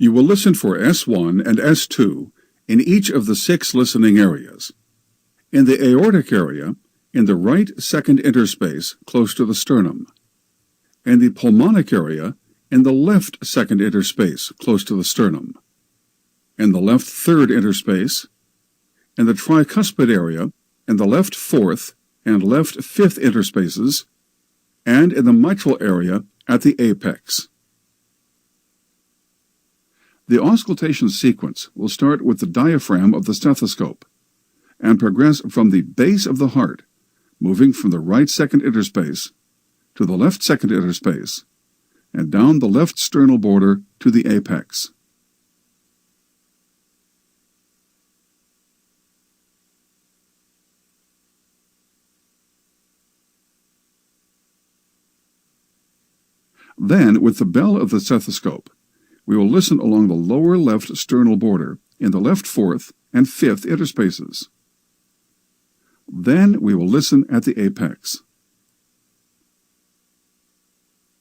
You will listen for S1 and S2 in each of the 6 listening areas. In the aortic area, in the right second interspace close to the sternum. In the pulmonic area, in the left second interspace close to the sternum. In the left third interspace. In the tricuspid area, in the left fourth and left fifth interspaces, and in the mitral area at the apex. The auscultation sequence will start with the diaphragm of the stethoscope and progress from the base of the heart, moving from the right second interspace to the left second interspace and down the left sternal border to the apex. Then, with the bell of the stethoscope, we will listen along the lower left sternal border in the left fourth and fifth interspaces. Then we will listen at the apex.